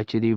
HD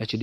HD